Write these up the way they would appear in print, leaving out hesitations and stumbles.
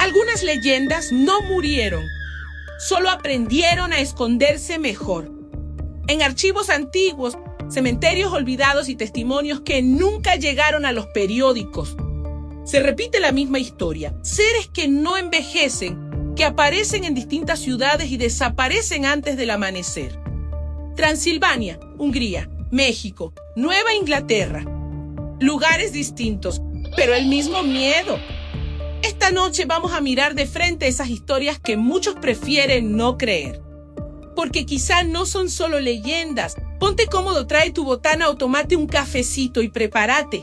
Algunas leyendas no murieron, solo aprendieron a esconderse mejor. En archivos antiguos, cementerios olvidados y testimonios que nunca llegaron a los periódicos, se repite la misma historia. Seres que no envejecen, que aparecen en distintas ciudades y desaparecen antes del amanecer. Transilvania, Hungría, México, Nueva Inglaterra. Lugares distintos, pero el mismo miedo. Esta noche vamos a mirar de frente esas historias que muchos prefieren no creer. Porque quizá no son solo leyendas. Ponte cómodo, trae tu botana o tomate un cafecito y prepárate.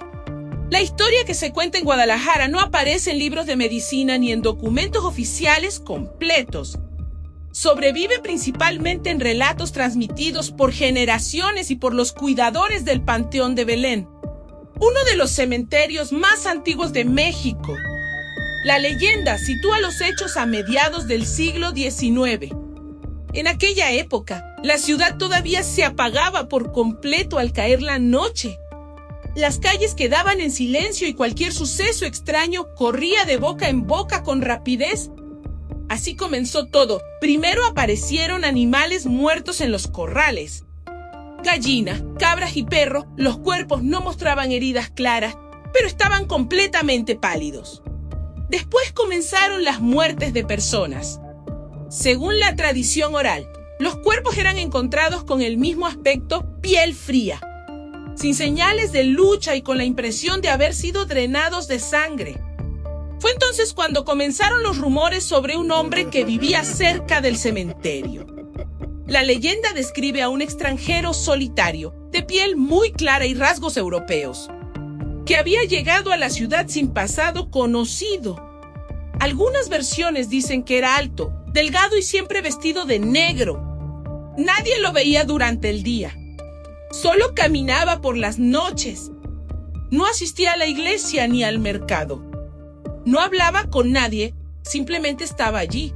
La historia que se cuenta en Guadalajara no aparece en libros de medicina ni en documentos oficiales completos. Sobrevive principalmente en relatos transmitidos por generaciones y por los cuidadores del Panteón de Belén, uno de los cementerios más antiguos de México. La leyenda sitúa los hechos a mediados del siglo XIX. En aquella época, la ciudad todavía se apagaba por completo al caer la noche. Las calles quedaban en silencio y cualquier suceso extraño corría de boca en boca con rapidez. Así comenzó todo. Primero aparecieron animales muertos en los corrales. Gallinas, cabras y perros, los cuerpos no mostraban heridas claras, pero estaban completamente pálidos. Después comenzaron las muertes de personas. Según la tradición oral, los cuerpos eran encontrados con el mismo aspecto, piel fría, sin señales de lucha y con la impresión de haber sido drenados de sangre. Fue entonces cuando comenzaron los rumores sobre un hombre que vivía cerca del cementerio. La leyenda describe a un extranjero solitario, de piel muy clara y rasgos europeos, que había llegado a la ciudad sin pasado conocido. Algunas versiones dicen que era alto, delgado y siempre vestido de negro. Nadie lo veía durante el día. Solo caminaba por las noches. No asistía a la iglesia ni al mercado. No hablaba con nadie, simplemente estaba allí.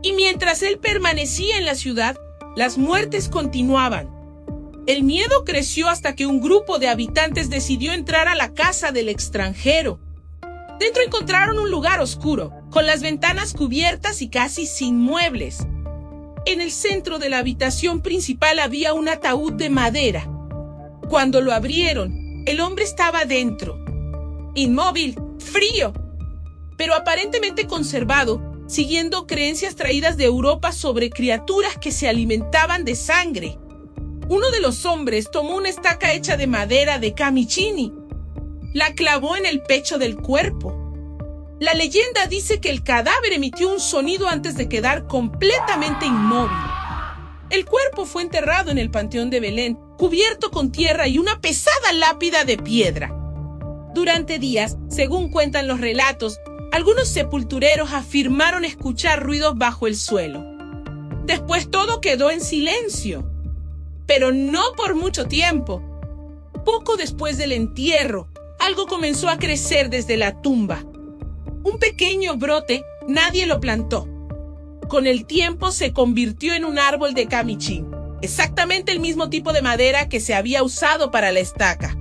Y mientras él permanecía en la ciudad, las muertes continuaban. El miedo creció hasta que un grupo de habitantes decidió entrar a la casa del extranjero. Dentro encontraron un lugar oscuro, con las ventanas cubiertas y casi sin muebles. En el centro de la habitación principal había un ataúd de madera. Cuando lo abrieron, el hombre estaba dentro, inmóvil, frío, pero aparentemente conservado, siguiendo creencias traídas de Europa sobre criaturas que se alimentaban de sangre. Uno de los hombres tomó una estaca hecha de madera de camicini. La clavó en el pecho del cuerpo. La leyenda dice que el cadáver emitió un sonido antes de quedar completamente inmóvil. El cuerpo fue enterrado en el Panteón de Belén, cubierto con tierra y una pesada lápida de piedra. Durante días, según cuentan los relatos, algunos sepultureros afirmaron escuchar ruidos bajo el suelo. Después todo quedó en silencio, pero no por mucho tiempo. Poco después del entierro, algo comenzó a crecer desde la tumba. Un pequeño brote, nadie lo plantó. Con el tiempo se convirtió en un árbol de camichín, exactamente el mismo tipo de madera que se había usado para la estaca.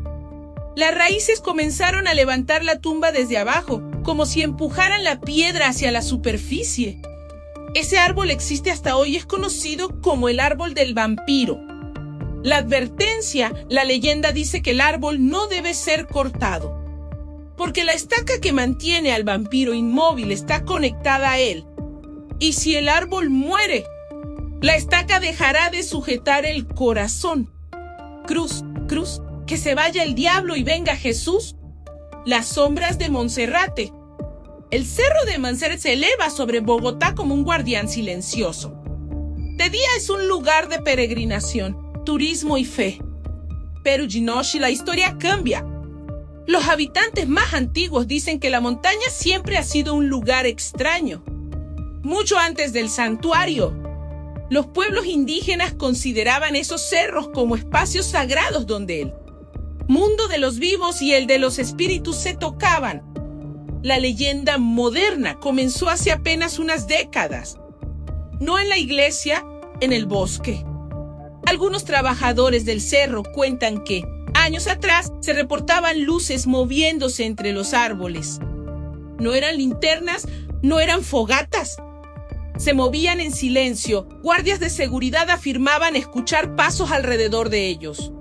Las raíces comenzaron a levantar la tumba desde abajo, como si empujaran la piedra hacia la superficie. Ese árbol existe hasta hoy y es conocido como el árbol del vampiro. La advertencia, la leyenda dice que el árbol no debe ser cortado, porque la estaca que mantiene al vampiro inmóvil está conectada a él. Y si el árbol muere, la estaca dejará de sujetar el corazón. Cruz, cruz, que se vaya el diablo y venga Jesús. Las sombras de Monserrate. El cerro de Manzanares se eleva sobre Bogotá como un guardián silencioso. De día es un lugar de peregrinación, turismo y fe. Pero de noche la historia cambia. Los habitantes más antiguos dicen que la montaña siempre ha sido un lugar extraño. Mucho antes del santuario, los pueblos indígenas consideraban esos cerros como espacios sagrados donde el mundo de los vivos y el de los espíritus se tocaban. La leyenda moderna comenzó hace apenas unas décadas. No en la iglesia, en el bosque. Algunos trabajadores del cerro cuentan que, años atrás, se reportaban luces moviéndose entre los árboles. No eran linternas, No eran fogatas. Se movían en silencio. Guardias de seguridad afirmaban escuchar pasos alrededor de ellos.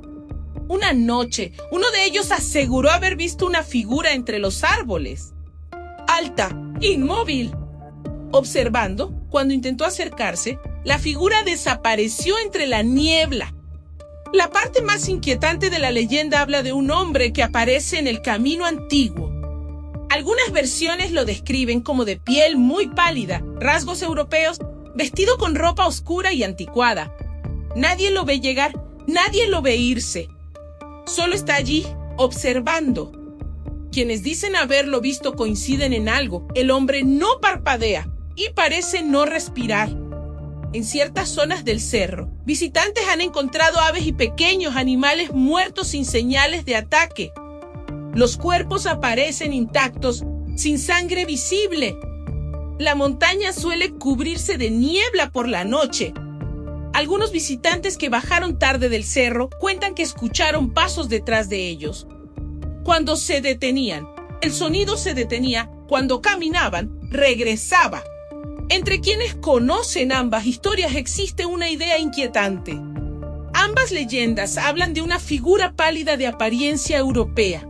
Una noche, uno de ellos aseguró haber visto una figura entre los árboles. Alta, inmóvil. Observando, cuando intentó acercarse, la figura desapareció entre la niebla. La parte más inquietante de la leyenda habla de un hombre que aparece en el camino antiguo. Algunas versiones lo describen como de piel muy pálida, rasgos europeos, vestido con ropa oscura y anticuada. Nadie lo ve llegar, nadie lo ve irse. Solo está allí, observando. Quienes dicen haberlo visto coinciden en algo. El hombre no parpadea y parece no respirar. En ciertas zonas del cerro, visitantes han encontrado aves y pequeños animales muertos sin señales de ataque. Los cuerpos aparecen intactos, sin sangre visible. La montaña suele cubrirse de niebla por la noche. Algunos visitantes que bajaron tarde del cerro cuentan que escucharon pasos detrás de ellos. Cuando se detenían, el sonido se detenía. Cuando caminaban, regresaba. Entre quienes conocen ambas historias existe una idea inquietante. Ambas leyendas hablan de una figura pálida de apariencia europea,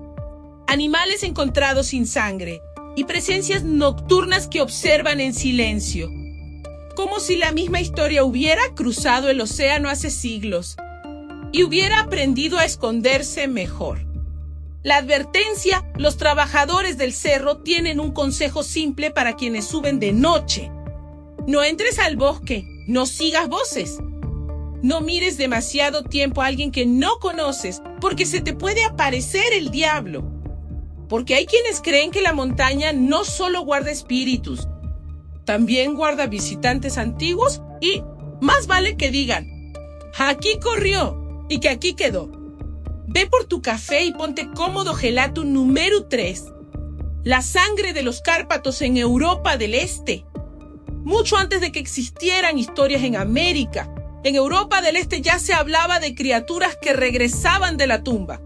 animales encontrados sin sangre y presencias nocturnas que observan en silencio. Como si la misma historia hubiera cruzado el océano hace siglos y hubiera aprendido a esconderse mejor. La advertencia: los trabajadores del cerro tienen un consejo simple para quienes suben de noche. No entres al bosque, no sigas voces. No mires demasiado tiempo a alguien que no conoces, porque se te puede aparecer el diablo. Porque hay quienes creen que la montaña no solo guarda espíritus, también guarda visitantes antiguos y más vale que digan: aquí corrió y que aquí quedó. Ve por tu café y ponte cómodo gelato número 3. La sangre de los Cárpatos en Europa del Este. Mucho antes de que existieran historias en América, en Europa del Este ya se hablaba de criaturas que regresaban de la tumba.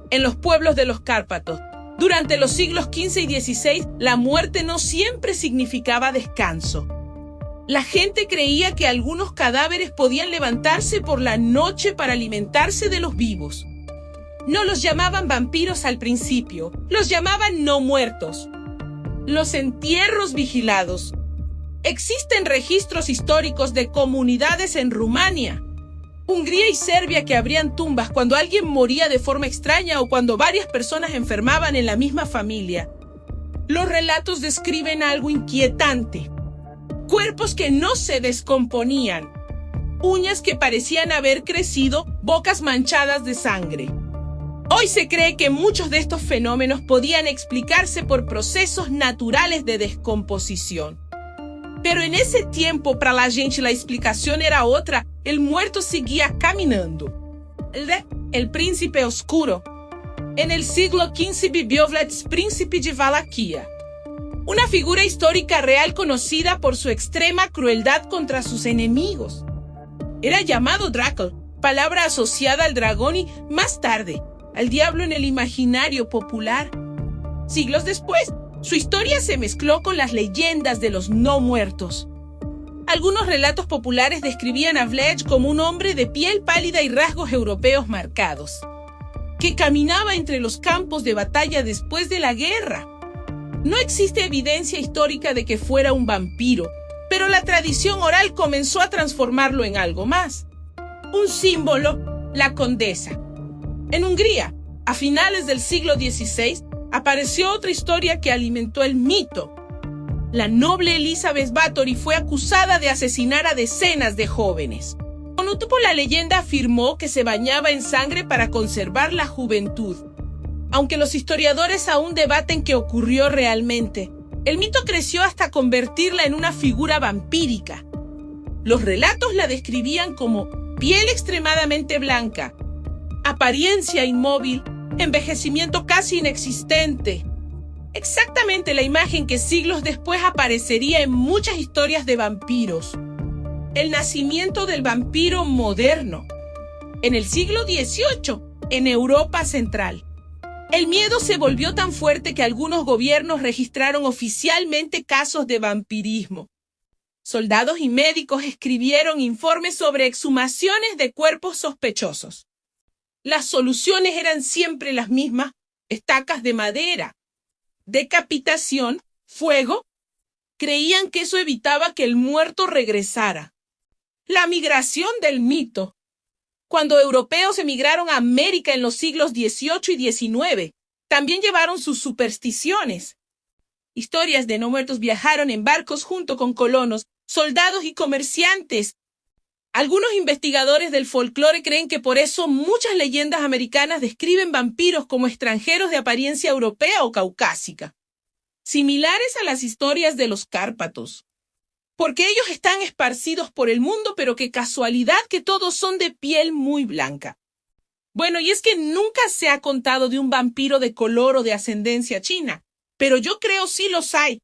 En los pueblos de los Cárpatos, durante los siglos XV y XVI, la muerte no siempre significaba descanso. La gente creía que algunos cadáveres podían levantarse por la noche para alimentarse de los vivos. No los llamaban vampiros al principio, los llamaban no muertos. Los entierros vigilados. Existen registros históricos de comunidades en Rumania, Hungría y Serbia que abrían tumbas cuando alguien moría de forma extraña o cuando varias personas enfermaban en la misma familia. Los relatos describen algo inquietante. Cuerpos que no se descomponían, uñas que parecían haber crecido, bocas manchadas de sangre. Hoy se cree que muchos de estos fenómenos podían explicarse por procesos naturales de descomposición. Pero en ese tiempo, para la gente, la explicación era otra. El muerto seguía caminando. El príncipe oscuro. En el siglo XV vivió Vlad, príncipe de Valaquia. Una figura histórica real conocida por su extrema crueldad contra sus enemigos. Era llamado Drácula, palabra asociada al dragón y, más tarde, al diablo en el imaginario popular. Siglos después, su historia se mezcló con las leyendas de los no muertos. Algunos relatos populares describían a Vlad como un hombre de piel pálida y rasgos europeos marcados, que caminaba entre los campos de batalla después de la guerra. No existe evidencia histórica de que fuera un vampiro, pero la tradición oral comenzó a transformarlo en algo más. Un símbolo, la condesa. En Hungría, a finales del siglo XVI, apareció otra historia que alimentó el mito. La noble Elizabeth Bathory fue acusada de asesinar a decenas de jóvenes. Con un tiempo la leyenda afirmó que se bañaba en sangre para conservar la juventud. Aunque los historiadores aún debaten qué ocurrió realmente, el mito creció hasta convertirla en una figura vampírica. Los relatos la describían como piel extremadamente blanca, apariencia inmóvil, envejecimiento casi inexistente. Exactamente la imagen que siglos después aparecería en muchas historias de vampiros. El nacimiento del vampiro moderno. En el siglo XVIII, en Europa Central. El miedo se volvió tan fuerte que algunos gobiernos registraron oficialmente casos de vampirismo. Soldados y médicos escribieron informes sobre exhumaciones de cuerpos sospechosos. Las soluciones eran siempre las mismas: estacas de madera, decapitación, fuego. Creían que eso evitaba que el muerto regresara. La migración del mito. Cuando europeos emigraron a América en los siglos XVIII y XIX, también llevaron sus supersticiones. Historias de no muertos viajaron en barcos junto con colonos, soldados y comerciantes. Algunos investigadores del folclore creen que por eso muchas leyendas americanas describen vampiros como extranjeros de apariencia europea o caucásica, similares a las historias de los Cárpatos, porque ellos están esparcidos por el mundo, pero qué casualidad que todos son de piel muy blanca. Bueno, y es que nunca se ha contado de un vampiro de color o de ascendencia china, pero yo creo sí los hay.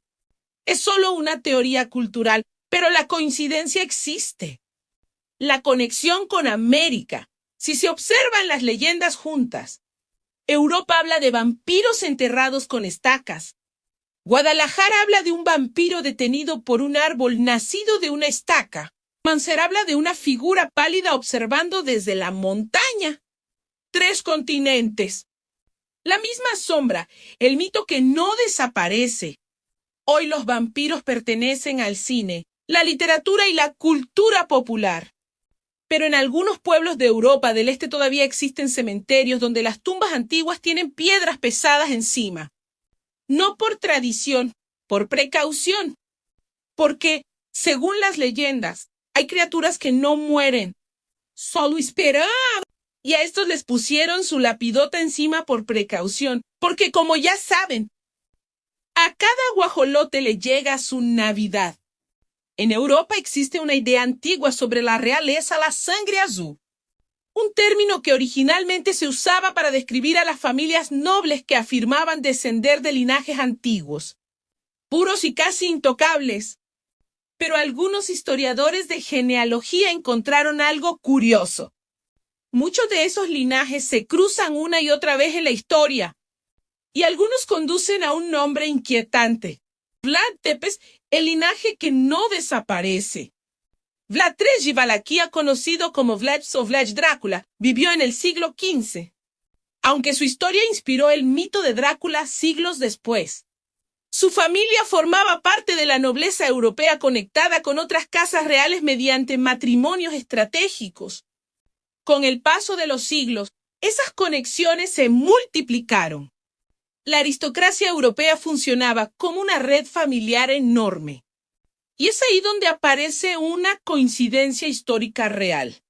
Es solo una teoría cultural, pero la coincidencia existe. La conexión con América. Si se observan las leyendas juntas, Europa habla de vampiros enterrados con estacas. Guadalajara habla de un vampiro detenido por un árbol nacido de una estaca. Mansera habla de una figura pálida observando desde la montaña. 3 continentes. La misma sombra, el mito que no desaparece. Hoy los vampiros pertenecen al cine, la literatura y la cultura popular. Pero en algunos pueblos de Europa del Este todavía existen cementerios donde las tumbas antiguas tienen piedras pesadas encima. No por tradición, por precaución. Porque, según las leyendas, hay criaturas que no mueren, solo esperan. Y a estos les pusieron su lapidota encima por precaución, porque como ya saben, a cada guajolote le llega su Navidad. En Europa existe una idea antigua sobre la realeza, la sangre azul. Un término que originalmente se usaba para describir a las familias nobles que afirmaban descender de linajes antiguos, puros y casi intocables. Pero algunos historiadores de genealogía encontraron algo curioso. Muchos de esos linajes se cruzan una y otra vez en la historia, y algunos conducen a un nombre inquietante. Vlad Tepes, el linaje que no desaparece. Vlad III de Valaquia, conocido como Vlad o Vlad Drácula, vivió en el siglo XV, aunque su historia inspiró el mito de Drácula siglos después. Su familia formaba parte de la nobleza europea conectada con otras casas reales mediante matrimonios estratégicos. Con el paso de los siglos, esas conexiones se multiplicaron. La aristocracia europea funcionaba como una red familiar enorme. Y es ahí donde aparece una coincidencia histórica real.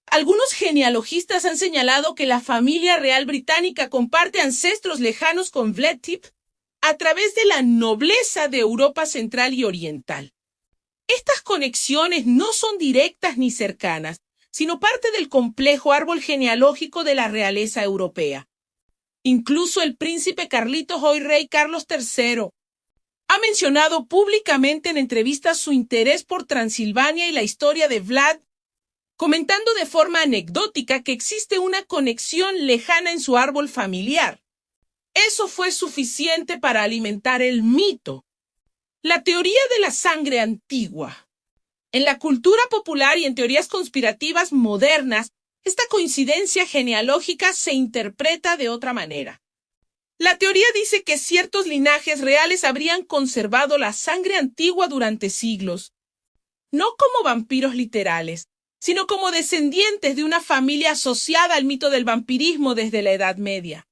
Algunos genealogistas han señalado que la familia real británica comparte ancestros lejanos con Vlad Tep a través de la nobleza de Europa Central y Oriental. Estas conexiones no son directas ni cercanas, sino parte del complejo árbol genealógico de la realeza europea. Incluso el príncipe Carlitos, hoy rey Carlos III, ha mencionado públicamente en entrevistas su interés por Transilvania y la historia de Vlad, comentando de forma anecdótica que existe una conexión lejana en su árbol familiar. Eso fue suficiente para alimentar el mito. La teoría de la sangre antigua. En la cultura popular y en teorías conspirativas modernas, esta coincidencia genealógica se interpreta de otra manera. La teoría dice que ciertos linajes reales habrían conservado la sangre antigua durante siglos, no como vampiros literales, sino como descendientes de una familia asociada al mito del vampirismo desde la Edad Media.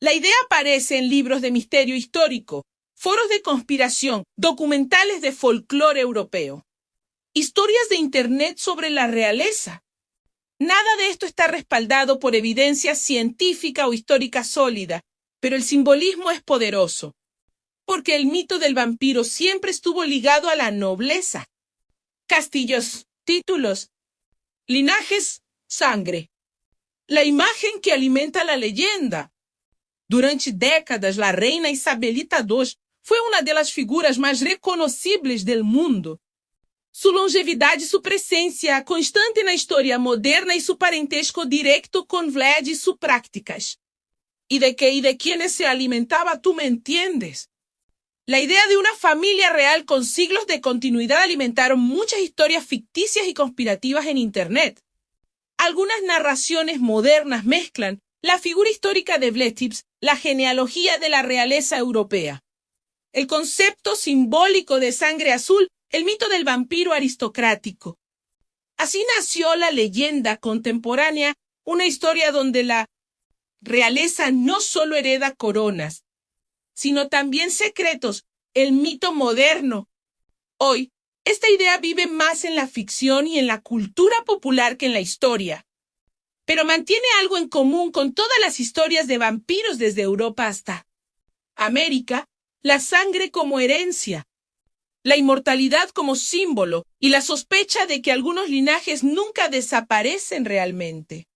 La idea aparece en libros de misterio histórico, foros de conspiración, documentales de folclore europeo, historias de Internet sobre la realeza. Nada de esto está respaldado por evidencia científica o histórica sólida, pero el simbolismo es poderoso, porque el mito del vampiro siempre estuvo ligado a la nobleza. Castillos, títulos, linajes, sangre. La imagen que alimenta la leyenda. Durante décadas, la reina Isabelita II foi uma das figuras mais reconhecíveis do mundo. Sua longevidade e sua presença constante na história moderna e seu parentesco direto com Vlad e suas práticas. ¿Y de qué y de quiénes se alimentaba? Tú me entiendes. La idea de una familia real con siglos de continuidad alimentaron muchas historias ficticias y conspirativas en Internet. Algunas narraciones modernas mezclan la figura histórica de Bletips, la genealogía de la realeza europea, el concepto simbólico de sangre azul, el mito del vampiro aristocrático. Así nació la leyenda contemporánea, una historia donde la realeza no solo hereda coronas, sino también secretos, el mito moderno. Hoy, esta idea vive más en la ficción y en la cultura popular que en la historia, pero mantiene algo en común con todas las historias de vampiros desde Europa hasta América: la sangre como herencia, la inmortalidad como símbolo y la sospecha de que algunos linajes nunca desaparecen realmente.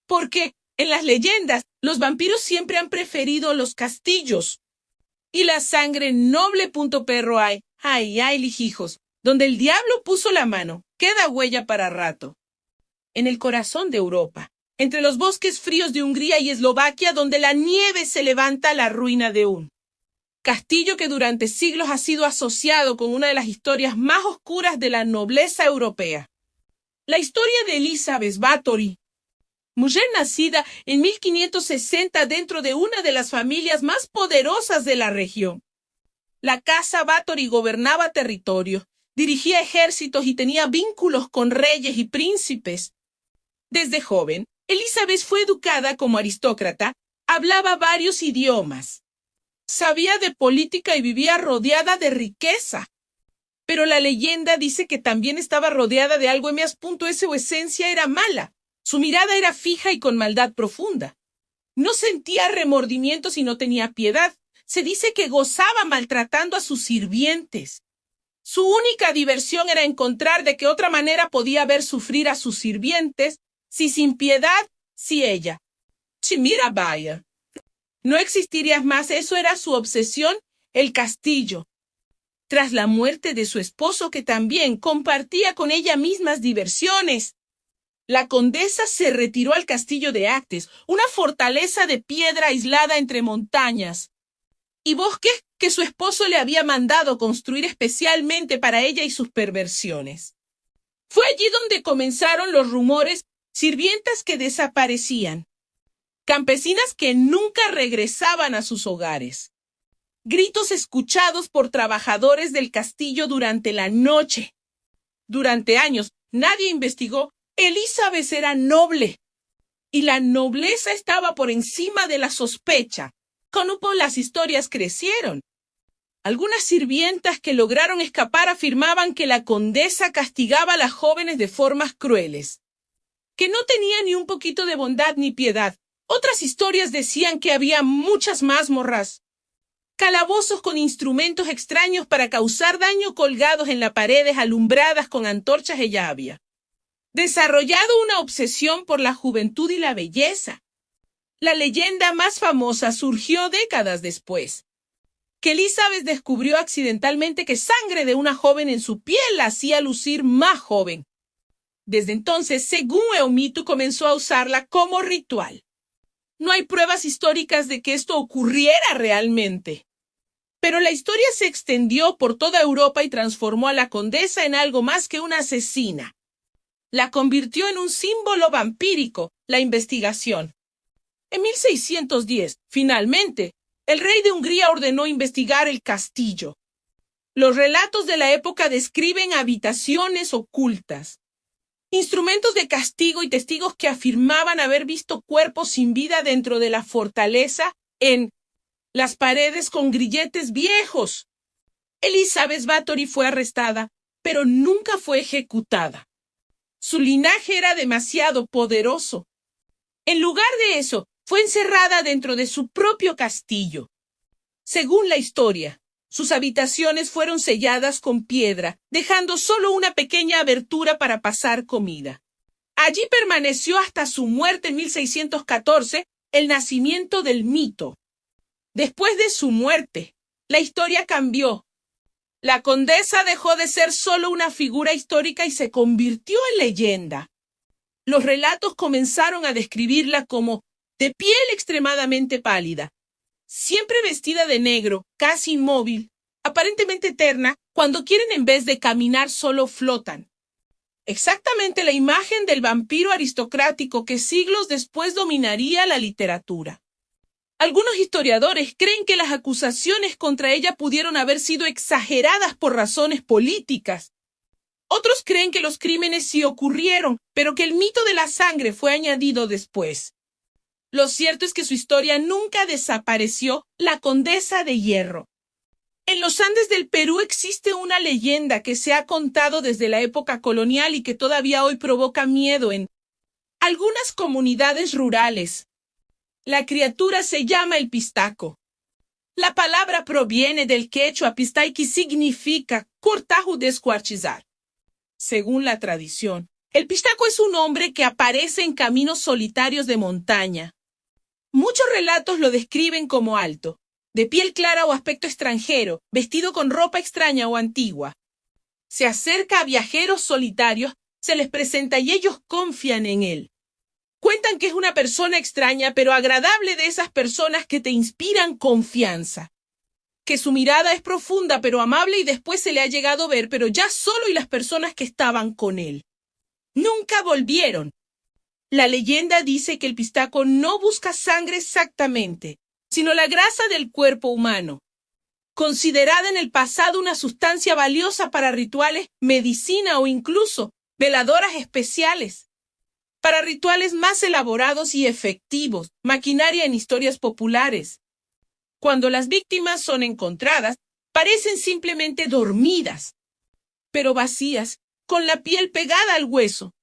Porque en las leyendas, los vampiros siempre han preferido los castillos y la sangre noble. Perro hay, lijijos, donde el diablo puso la mano, queda huella para rato. En el corazón de Europa, entre los bosques fríos de Hungría y Eslovaquia, donde la nieve se levanta la ruina de un castillo que durante siglos ha sido asociado con una de las historias más oscuras de la nobleza europea. La historia de Elizabeth Bathory, mujer nacida en 1560 dentro de una de las familias más poderosas de la región. La casa Bathory gobernaba territorio, dirigía ejércitos y tenía vínculos con reyes y príncipes. Desde joven, Elizabeth fue educada como aristócrata, hablaba varios idiomas, sabía de política y vivía rodeada de riqueza. Pero la leyenda dice que también estaba rodeada de algo su esencia era mala. Su mirada era fija y con maldad profunda. No sentía remordimientos y no tenía piedad. Se dice que gozaba maltratando a sus sirvientes. Su única diversión era encontrar de qué otra manera podía ver sufrir a sus sirvientes, si sin piedad, si ella. Chimira vaya. No existiría más, eso era su obsesión, el castillo. Tras la muerte de su esposo, que también compartía con ella mismas diversiones, la condesa se retiró al castillo de Actes, una fortaleza de piedra aislada entre montañas y bosques que su esposo le había mandado construir especialmente para ella y sus perversiones. Fue allí donde comenzaron los rumores, sirvientas que desaparecían, campesinas que nunca regresaban a sus hogares, gritos escuchados por trabajadores del castillo durante la noche. Durante años, nadie investigó. Elizabeth era noble, y la nobleza estaba por encima de la sospecha. Con las historias crecieron. Algunas sirvientas que lograron escapar afirmaban que la condesa castigaba a las jóvenes de formas crueles, que no tenía ni un poquito de bondad ni piedad. Otras historias decían que había muchas mazmorras, calabozos con instrumentos extraños para causar daño colgados en las paredes alumbradas con antorchas. Ella había desarrollado una obsesión por la juventud y la belleza. La leyenda más famosa surgió décadas después, que Elizabeth descubrió accidentalmente que sangre de una joven en su piel la hacía lucir más joven. Desde entonces, según el mito, comenzó a usarla como ritual. No hay pruebas históricas de que esto ocurriera realmente, pero la historia se extendió por toda Europa y transformó a la condesa en algo más que una asesina. La convirtió en un símbolo vampírico, la investigación. En 1610, finalmente, el rey de Hungría ordenó investigar el castillo. Los relatos de la época describen habitaciones ocultas, instrumentos de castigo y testigos que afirmaban haber visto cuerpos sin vida dentro de la fortaleza, en las paredes con grilletes viejos. Elizabeth Bathory fue arrestada, pero nunca fue ejecutada. Su linaje era demasiado poderoso. En lugar de eso, fue encerrada dentro de su propio castillo. Según la historia, sus habitaciones fueron selladas con piedra, dejando solo una pequeña abertura para pasar comida. Allí permaneció hasta su muerte en 1614, el nacimiento del mito. Después de su muerte, la historia cambió. La condesa dejó de ser solo una figura histórica y se convirtió en leyenda. Los relatos comenzaron a describirla como de piel extremadamente pálida, siempre vestida de negro, casi inmóvil, aparentemente eterna, cuando quieren en vez de caminar solo flotan. Exactamente la imagen del vampiro aristocrático que siglos después dominaría la literatura. Algunos historiadores creen que las acusaciones contra ella pudieron haber sido exageradas por razones políticas. Otros creen que los crímenes sí ocurrieron, pero que el mito de la sangre fue añadido después. Lo cierto es que su historia nunca desapareció, la Condesa de Hierro. En los Andes del Perú existe una leyenda que se ha contado desde la época colonial y que todavía hoy provoca miedo en algunas comunidades rurales. La criatura se llama el pistaco. La palabra proviene del quechua pistay, que significa cortar o descuartizar. Según la tradición, el pistaco es un hombre que aparece en caminos solitarios de montaña. Muchos relatos lo describen como alto, de piel clara o aspecto extranjero, vestido con ropa extraña o antigua. Se acerca a viajeros solitarios, se les presenta y ellos confían en él. Cuentan que es una persona extraña pero agradable, de esas personas que te inspiran confianza. Que su mirada es profunda pero amable y después se le ha llegado a ver, pero ya solo y las personas que estaban con él. Nunca volvieron. La leyenda dice que el pistaco no busca sangre exactamente, sino la grasa del cuerpo humano, considerada en el pasado una sustancia valiosa para rituales, medicina o incluso veladoras especiales. Para rituales más elaborados y efectivos, maquinaria en historias populares. Cuando las víctimas son encontradas, parecen simplemente dormidas, pero vacías, con la piel pegada al hueso.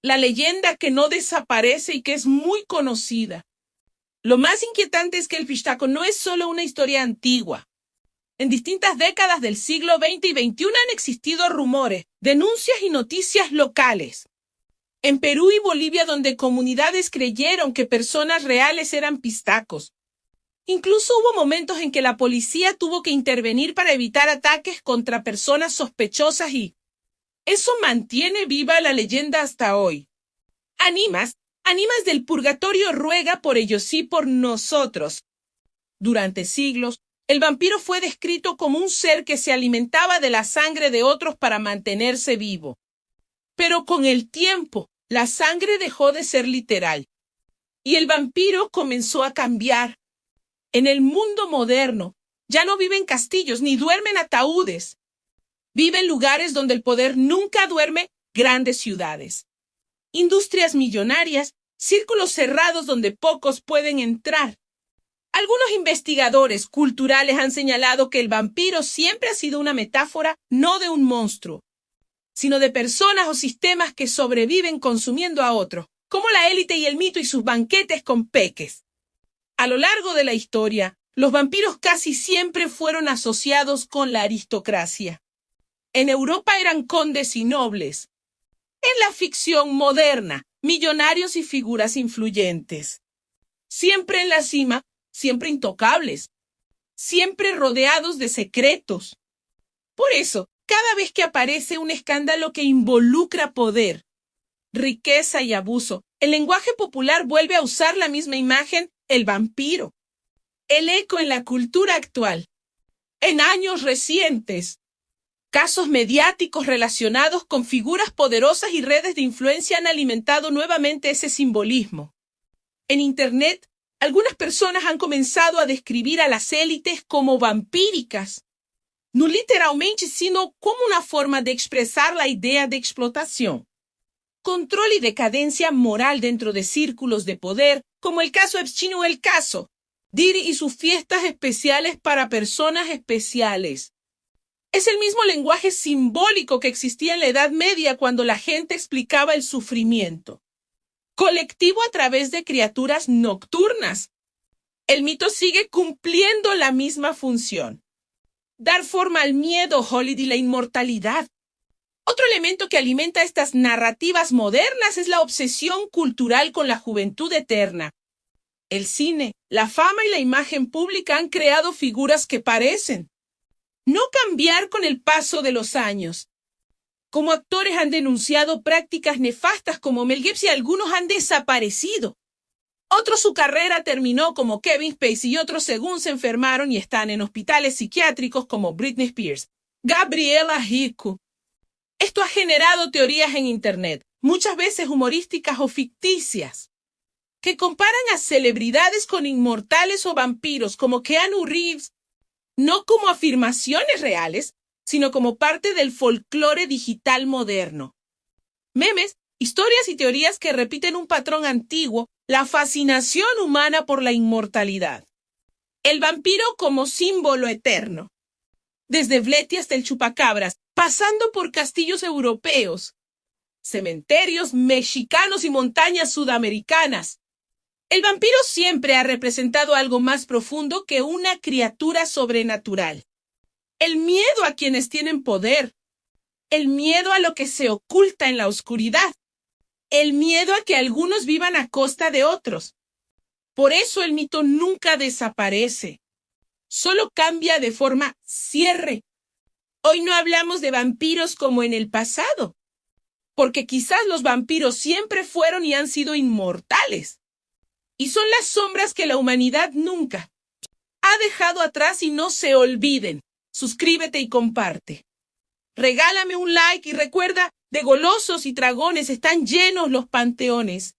La leyenda que no desaparece y que es muy conocida. Lo más inquietante es que el pistaco no es solo una historia antigua. En distintas décadas del siglo XX y XXI han existido rumores, denuncias y noticias locales. En Perú y Bolivia, donde comunidades creyeron que personas reales eran pistacos. Incluso hubo momentos en que la policía tuvo que intervenir para evitar ataques contra personas sospechosas y eso mantiene viva la leyenda hasta hoy. Ánimas del purgatorio ruega por ellos y por nosotros. Durante siglos, el vampiro fue descrito como un ser que se alimentaba de la sangre de otros para mantenerse vivo. Pero con el tiempo, la sangre dejó de ser literal y el vampiro comenzó a cambiar. En el mundo moderno, ya no vive en castillos ni duerme en ataúdes. Vive en lugares donde el poder nunca duerme, grandes ciudades. Industrias millonarias, círculos cerrados donde pocos pueden entrar. Algunos investigadores culturales han señalado que el vampiro siempre ha sido una metáfora no de un monstruo, sino de personas o sistemas que sobreviven consumiendo a otros, como la élite y el mito y sus banquetes con peques. A lo largo de la historia, los vampiros casi siempre fueron asociados con la aristocracia. En Europa eran condes y nobles. En la ficción moderna, millonarios y figuras influyentes. Siempre en la cima, siempre intocables. Siempre rodeados de secretos. Por eso, cada vez que aparece un escándalo que involucra poder, riqueza y abuso, el lenguaje popular vuelve a usar la misma imagen, el vampiro. El eco en la cultura actual. En años recientes, casos mediáticos relacionados con figuras poderosas y redes de influencia han alimentado nuevamente ese simbolismo. En Internet, algunas personas han comenzado a describir a las élites como vampíricas, no literalmente, sino como una forma de expresar la idea de explotación. Control y decadencia moral dentro de círculos de poder, como el caso Epstein o el caso Diddy y sus fiestas especiales para personas especiales. Es el mismo lenguaje simbólico que existía en la Edad Media cuando la gente explicaba el sufrimiento colectivo a través de criaturas nocturnas. El mito sigue cumpliendo la misma función. Dar forma al miedo, Hollywood y la inmortalidad. Otro elemento que alimenta estas narrativas modernas es la obsesión cultural con la juventud eterna. El cine, la fama y la imagen pública han creado figuras que parecen no cambiar con el paso de los años. Como actores han denunciado prácticas nefastas como Mel Gibson y algunos han desaparecido. Otros su carrera terminó como Kevin Spacey y otros según se enfermaron y están en hospitales psiquiátricos como Britney Spears, Gabriela Hiku. Esto ha generado teorías en Internet, muchas veces humorísticas o ficticias, que comparan a celebridades con inmortales o vampiros como Keanu Reeves, no como afirmaciones reales, sino como parte del folclore digital moderno. Memes, historias y teorías que repiten un patrón antiguo, la fascinación humana por la inmortalidad. El vampiro como símbolo eterno. Desde Vleti hasta el chupacabras, pasando por castillos europeos, cementerios mexicanos y montañas sudamericanas. El vampiro siempre ha representado algo más profundo que una criatura sobrenatural. El miedo a quienes tienen poder. El miedo a lo que se oculta en la oscuridad. El miedo a que algunos vivan a costa de otros. Por eso el mito nunca desaparece. Solo cambia de forma cierre. Hoy no hablamos de vampiros como en el pasado, porque quizás los vampiros siempre fueron y han sido inmortales. Y son las sombras que la humanidad nunca ha dejado atrás y no se olviden. Suscríbete y comparte. Regálame un like y recuerda, de golosos y dragones están llenos los panteones.